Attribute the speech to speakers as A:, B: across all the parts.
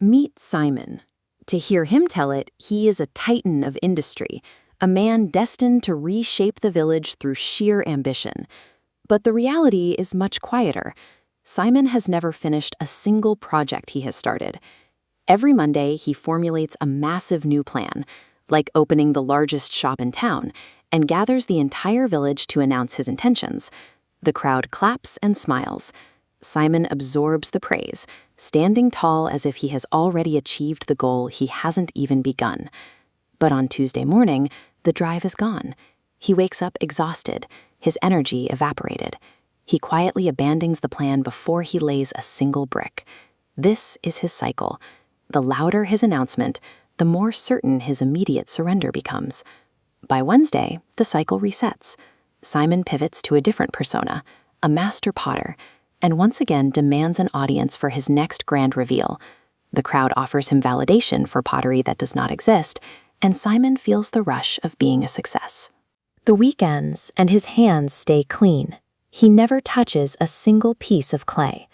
A: Meet Simon. To hear him tell it, he is a titan of industry, a man destined to reshape the village through sheer ambition. But the reality is much quieter. Simon has never finished a single project he has started. Every Monday, he formulates a massive new plan, like opening the largest shop in town, and gathers the entire village to announce his intentions. The crowd claps and smiles. Simon absorbs the praise, standing tall as if he has already achieved the goal he hasn't even begun. But on Tuesday morning, the drive is gone. He wakes up exhausted, his energy evaporated. He quietly abandons the plan before he lays a single brick. This is his cycle. The louder his announcement, the more certain his immediate surrender becomes. By Wednesday, the cycle resets. Simon pivots to a different persona, a master potter, and once again demands an audience for his next grand reveal. The crowd offers him validation for pottery that does not exist, and Simon feels the rush of being a success. The week ends, and his hands stay clean. He never touches a single piece of clay.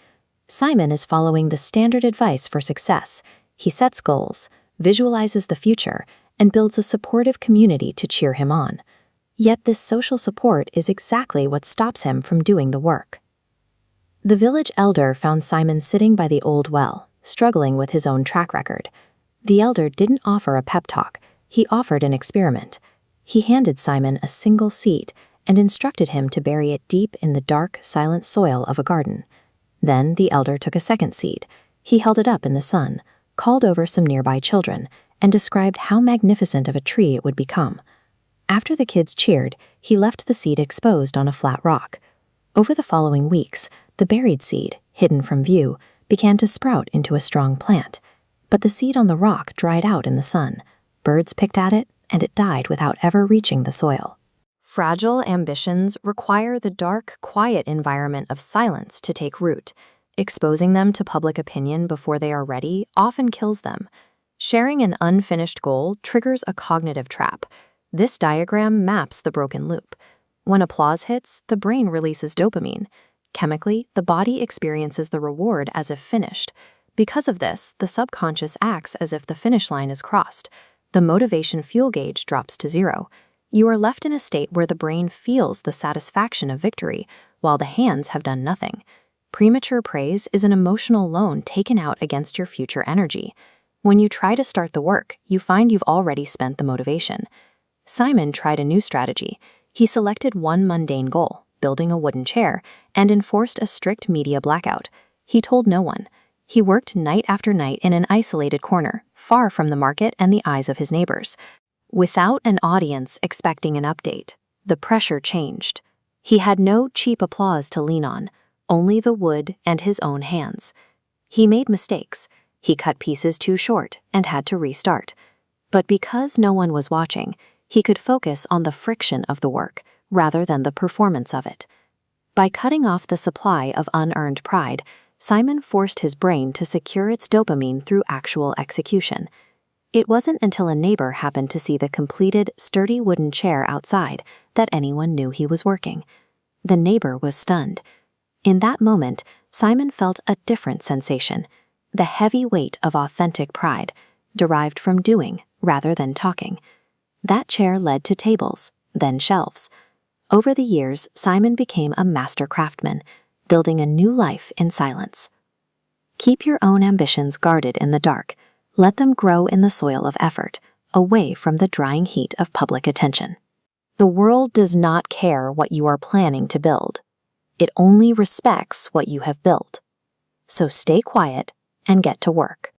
A: Simon is following the standard advice for success. He sets goals, visualizes the future, and builds a supportive community to cheer him on. Yet this social support is exactly what stops him from doing the work. The village elder found Simon sitting by the old well, struggling with his own track record. The elder didn't offer a pep talk, he offered an experiment. He handed Simon a single seed and instructed him to bury it deep in the dark, silent soil of a garden. Then the elder took a second seed. He held it up in the sun, called over some nearby children, and described how magnificent of a tree it would become. After the kids cheered, he left the seed exposed on a flat rock. Over the following weeks, the buried seed, hidden from view, began to sprout into a strong plant. But the seed on the rock dried out in the sun. Birds picked at it, and it died without ever reaching the soil. Fragile ambitions require the dark, quiet environment of silence to take root. Exposing them to public opinion before they are ready often kills them. Sharing an unfinished goal triggers a cognitive trap. This diagram maps the broken loop. When applause hits, the brain releases dopamine. Chemically, the body experiences the reward as if finished. Because of this, the subconscious acts as if the finish line is crossed. The motivation fuel gauge drops to zero. You are left in a state where the brain feels the satisfaction of victory, while the hands have done nothing. Premature praise is an emotional loan taken out against your future energy. When you try to start the work, you find you've already spent the motivation. Simon tried a new strategy. He selected one mundane goal, building a wooden chair, and enforced a strict media blackout. He told no one. He worked night after night in an isolated corner, far from the market and the eyes of his neighbors. Without an audience expecting an update, the pressure changed. He had no cheap applause to lean on, only the wood and his own hands. He made mistakes. He cut pieces too short and had to restart. But because no one was watching, he could focus on the friction of the work rather than the performance of it. By cutting off the supply of unearned pride, Simon forced his brain to secure its dopamine through actual execution. It wasn't until a neighbor happened to see the completed, sturdy wooden chair outside that anyone knew he was working. The neighbor was stunned. In that moment, Simon felt a different sensation, the heavy weight of authentic pride, derived from doing rather than talking. That chair led to tables, then shelves. Over the years, Simon became a master craftsman, building a new life in silence. Keep your own ambitions guarded in the dark. Let them grow in the soil of effort, away from the drying heat of public attention. The world does not care what you are planning to build. It only respects what you have built. So stay quiet and get to work.